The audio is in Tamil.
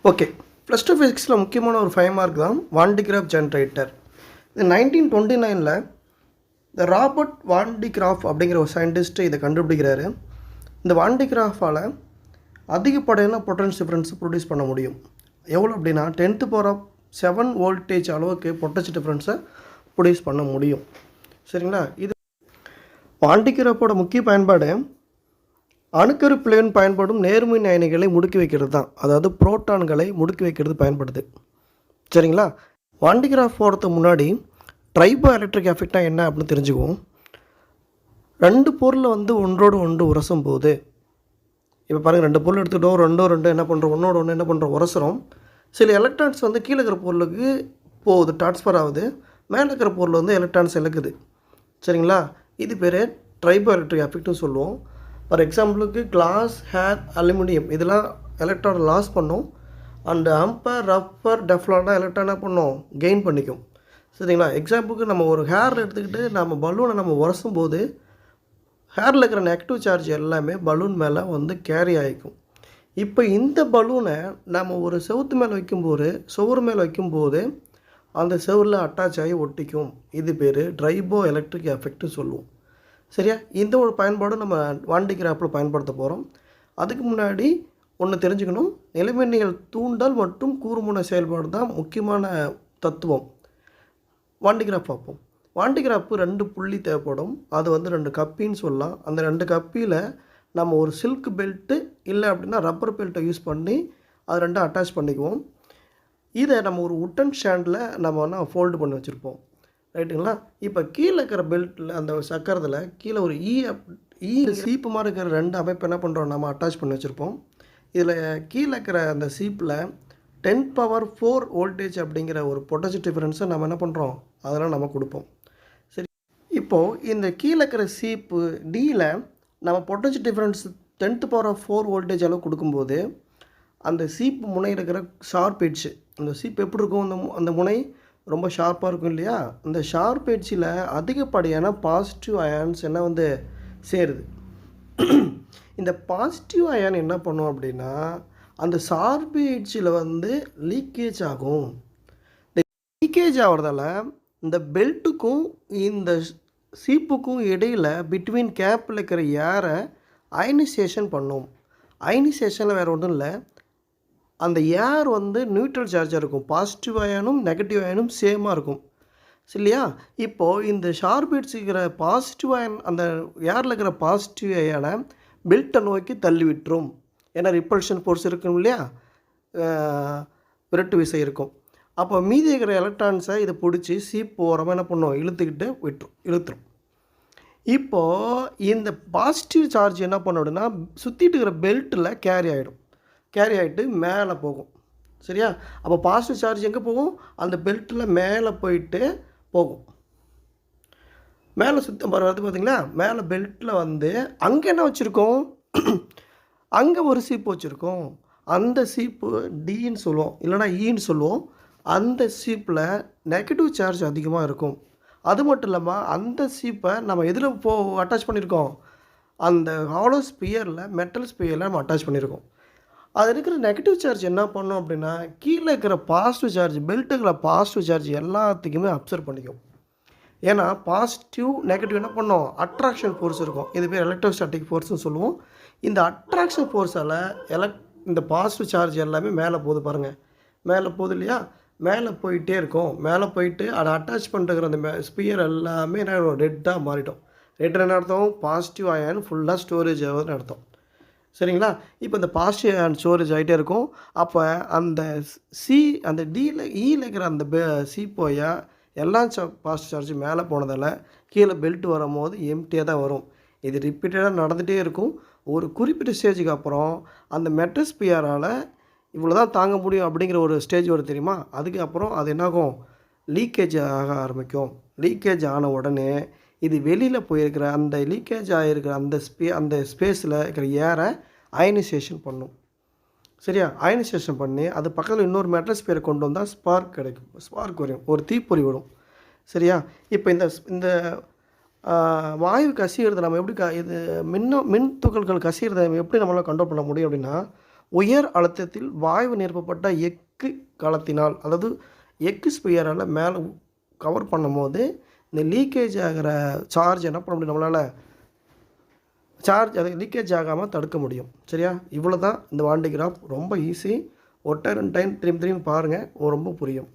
ஓகே. ப்ளஸ் டூ ஃபிசிக்ஸில் முக்கியமான ஒரு 5 மார்க் தான் வான் டி கிராஃப் ஜென்ரேட்டர். இது 1929ல் இந்த ராபர்ட் வான் டி கிராஃப் அப்படிங்கிற ஒரு சயின்டிஸ்ட்டு இதை கண்டுபிடிக்கிறாரு. இந்த வான் டி கிராஃபால் அதிகப்படியான பொட்டன்ஷியல் டிஃபரன்ஸ் ப்ரொடியூஸ் பண்ண முடியும். எவ்வளோ அப்படின்னா 10⁻7 வோல்டேஜ் அளவுக்கு பொட்டன்ஷியல் டிஃபரன்ஸை ப்ரொடியூஸ் பண்ண முடியும். சரிங்களா? இது வான் டி கிராஃபோட முக்கிய பயன்பாடு அணுக்கரு பிளேன் பயன்படும் நேர்மின் அயனிகளை முடுக்கி வைக்கிறது தான். அதாவது புரோட்டான்களை முடுக்கி வைக்கிறது பயன்படுது. சரிங்களா? வான் டி கிராஃப் போகிறதுக்கு முன்னாடி ட்ரைபோ எலக்ட்ரிக் எஃபெக்டாக என்ன அப்படின்னு தெரிஞ்சுக்குவோம். ரெண்டு பொருளை ஒன்றோடு ஒன்று உரசும் போது, இப்போ பாருங்கள், ரெண்டு பொருள் எடுத்துக்கிட்டோம், ரெண்டு என்ன பண்ணுறோம், ஒன்றோடு ஒன்று என்ன பண்ணுறோம், உரசுறோம். சில எலக்ட்ரான்ஸ் கீழே இருக்கிற பொருளுக்கு போகுது, ட்ரான்ஸ்ஃபர் ஆகுது. மேலே இருக்கிற பொருள் எலக்ட்ரான்ஸ் இழக்குது. சரிங்களா? இது பேர் ட்ரைபோ எலக்ட்ரிக் எஃபெக்ட்னு சொல்லுவோம். ஃபார் எக்ஸாம்பிளுக்கு கிளாஸ், ஹேர், அலுமினியம் இதெல்லாம் எலக்ட்ரான் லாஸ் பண்ணும். அண்ட் அம்பர், ரப்பர், டெஃப்லானாக எலக்ட்ரானாக பண்ணும், கெயின் பண்ணிக்கும். சரிங்களா? எக்ஸாம்பிளுக்கு நம்ம ஒரு ஹேரில் எடுத்துக்கிட்டு நம்ம பலூனை நம்ம உரசும் போது ஹேரில் இருக்கிற நெகட்டிவ் சார்ஜ் எல்லாமே பலூன் மேலே கேரி ஆகிக்கும். இப்போ இந்த பலூனை நம்ம ஒரு செவுத்து மேலே வைக்கும்போது, சுவர் மேலே வைக்கும்போது அந்த செவரில் அட்டாச் ஆகி ஒட்டிக்கும். இது பேர் ட்ரைபோ எலக்ட்ரிக் எஃபெக்ட்னு சொல்லுவோம். சரியா? இந்த ஒரு பயன்பாடு நம்ம வான் டி கிராஃபில் பயன்படுத்த போகிறோம். அதுக்கு முன்னாடி ஒன்று தெரிஞ்சுக்கணும். நிலைமின்னியல் தூண்டல் மற்றும் கூர்முனை செயல்பாடு தான் முக்கியமான தத்துவம். வான் டி கிராஃப் பார்ப்போம். வான் டி கிராஃப் 2 புள்ளி தேவைப்படும். அது 2 கப்பின்னு சொல்லலாம். அந்த 2 கப்பியில் நம்ம ஒரு சில்க் பெல்ட்டு இல்லை அப்படின்னா ரப்பர் பெல்ட்டை யூஸ் பண்ணி அது 2 அட்டாச் பண்ணிக்குவோம். இதை நம்ம ஒரு உட்டன் ஸ்டாண்டில் நம்ம ஃபோல்டு பண்ணி வச்சுருப்போம். ரைட்டுங்களா? இப்போ கீழே இருக்கிற பெல்ட்டில் அந்த சக்கரத்தில் கீழே ஒரு சீப்பு மாதிரி இருக்கிற 2 அமைப்பு என்ன பண்ணுறோம், நம்ம அட்டாச் பண்ணி வச்சுருப்போம். இதில் கீழே இருக்கிற அந்த சீப்பில் 10⁻4 வோல்டேஜ் அப்படிங்கிற ஒரு பொட்டன்ஷியல் டிஃபரன்ஸை நம்ம என்ன பண்ணுறோம், அதெல்லாம் நம்ம கொடுப்போம். சரி, இப்போது இந்த கீழே இருக்கிற சீப்பு டியில் நம்ம பொட்டன்ஷியல் டிஃபரன்ஸ் 10⁻4 வோல்டேஜ் அளவு கொடுக்கும்போது அந்த சீப்பு முனையில் இருக்கிற ஷார்ப் எட்ஜ், அந்த சீப்பு எப்படி இருக்கும், அந்த முனை ரொம்ப ஷார்ப்பாக இருக்கும் இல்லையா? அந்த ஷார்ப் எட்ஜில் அதிகப்படியான பாசிட்டிவ் அயான்ஸ் என்ன சேருது. இந்த பாசிட்டிவ் அயான் என்ன பண்ணும் அப்படின்னா அந்த ஷார்ப் எட்ஜில் லீக்கேஜ் ஆகும். இந்த லீக்கேஜ் ஆகிறதால இந்த பெல்ட்டுக்கும் இந்த சீப்புக்கும் இடையில் பிட்வீன் கேப்பில் இருக்கிற ஏரை அயனைசேஷன் பண்ணும். அயனைசேஷனில் வேறு ஒன்றும் இல்லை, அந்த ஏர் நியூட்ரல் சார்ஜாக இருக்கும். பாசிட்டிவ் அயனும் நெகட்டிவ் அயனும் சேமாக இருக்கும். இல்லையா? இப்போது இந்த ஷார்ப் எட்ஜ் இருக்கிற பாசிட்டிவ் அயன் அந்த ஏரில் இருக்கிற பாசிட்டிவ் அயனை பெல்ட்டை நோக்கி தள்ளி விட்டுரும். ஏன்னா ரிப்பல்ஷன் ஃபோர்ஸ் இருக்கும் இல்லையா, விரட்டு விசை இருக்கும். அப்போ மீதி இருக்கிற எலக்ட்ரான்ஸை இதை பிடிச்சி சீப் ஓரமாக என்ன பண்ணும், இழுத்துக்கிட்டு இழுத்துரும். இப்போது இந்த பாசிட்டிவ் சார்ஜ் என்ன பண்ணும் அப்படின்னா சுற்றிட்டு இருக்கிற பெல்ட்டில் கேரி ஆகிட்டு மேலே போகும். சரியா? அப்போ பாசிட்டிவ் சார்ஜ் எங்கே போகும், அந்த பெல்ட்டில் மேலே போயிட்டு போகும். மேலே சுத்தம் வருது பார்த்திங்களா? மேலே பெல்ட்டில் அங்கே என்ன வச்சுருக்கோம், அங்கே ஒரு சீப்பு வச்சுருக்கோம். அந்த சீப்பு டின்னு சொல்லுவோம், இல்லைனா ஈன்னு சொல்லுவோம். அந்த சீப்பில் நெகட்டிவ் சார்ஜ் அதிகமாக இருக்கும். அது மட்டும் இல்லாமல் அந்த சீப்பை நம்ம எதில் அட்டாச் பண்ணியிருக்கோம், அந்த ஹாலோ ஸ்பியரில், மெட்டல் ஸ்பியரில் நம்ம அட்டாச் பண்ணியிருக்கோம். அது இருக்கிற நெகட்டிவ் சார்ஜ் என்ன பண்ணோம் அப்படின்னா கீழே இருக்கிற பாசிட்டிவ் சார்ஜ், பெல்ட்டுக்கிற பாசிட்டிவ் சார்ஜ் எல்லாத்துக்குமே அப்சர்வ் பண்ணிக்கும். ஏன்னா பாசிட்டிவ் நெகட்டிவ் என்ன பண்ணோம், அட்ராக்ஷன் ஃபோர்ஸ் இருக்கும். இது பேர் எலக்ட்ரோஸ்டாட்டிக் ஃபோர்ஸ்னு சொல்லுவோம். இந்த அட்ராக்ஷன் ஃபோர்ஸால் இந்த பாசிட்டிவ் சார்ஜ் எல்லாமே மேலே போகுது பாருங்கள். மேலே போகுது இல்லையா? மேலே போயிட்டே இருக்கும். மேலே போயிட்டு அதை அட்டாச் பண்ணுற அந்த ஸ்பியர் எல்லாமே என்ன ரெட்டாக மாறிட்டோம். ரெட் என்ன அர்த்தம், பாசிட்டிவ் அயன் ஃபுல்லாக ஸ்டோரேஜ் ஆகுதுன்னு அர்த்தம். சரிங்களா? இப்போ இந்த பாசிட்டிவ் அயன் ஸ்டோரேஜ் ஆகிட்டே இருக்கும். அப்போ அந்த ஈயில் இருக்கிற அந்த சீப்போயா எல்லாம் பாசிட்டிவ் சார்ஜ் மேலே போனதால் கீழே பெல்ட் வரும்போது எம்டியாக தான் வரும். இது ரிப்பீட்டடாக நடந்துகிட்டே இருக்கும். ஒரு குறிப்பிட்ட ஸ்டேஜுக்கு அப்புறம் அந்த மெட்டஸ்பியரால் இவ்வளோ தான் தாங்க முடியும் அப்படிங்கிற ஒரு ஸ்டேஜ் வரும் தெரியுமா? அதுக்கப்புறம் அது என்னாகும், லீக்கேஜ் ஆக ஆரம்பிக்கும். லீக்கேஜ் ஆன உடனே இது வெளியில் போயிருக்கிற அந்த லீக்கேஜ் ஆகிருக்கிற அந்த ஸ்பேஸில் இருக்கிற ஏரை அயனைசேஷன் பண்ணும். சரியா? அயனைசேஷன் பண்ணி அது பக்கத்தில் இன்னொரு மெட்டல் ஸ்பியரை கொண்டு வந்தால் ஸ்பார்க் கிடைக்கும். ஸ்பார்க் வரும், ஒரு தீப்பொறி வரும். சரியா? இப்போ இந்த வாயு கசிகிறது நம்ம எப்படி இது மின் துகள்கள் கசிகிறத எப்படி நம்மளால் கண்ட்ரோல் பண்ண முடியும் அப்படின்னா உயர் அழுத்தத்தில் வாயு நிரப்பப்பட்ட எக்கு கலத்தினால், அதாவது எக்கு ஸ்பியரால் மேலே கவர் பண்ணும்போது இந்த லீக்கேஜ் ஆகிற சார்ஜ் என்ன பண்ண முடியும் நம்மளால், அதை லீக்கேஜ் ஆகாமல் தடுக்க முடியும். சரியா? இவ்வளோ தான் இந்த வான் டி கிராஃப். ரொம்ப ஈஸி. ஒரு டைம் 2 டைம் திரும்பி திரும்பி பாருங்கள், ரொம்ப புரியும்.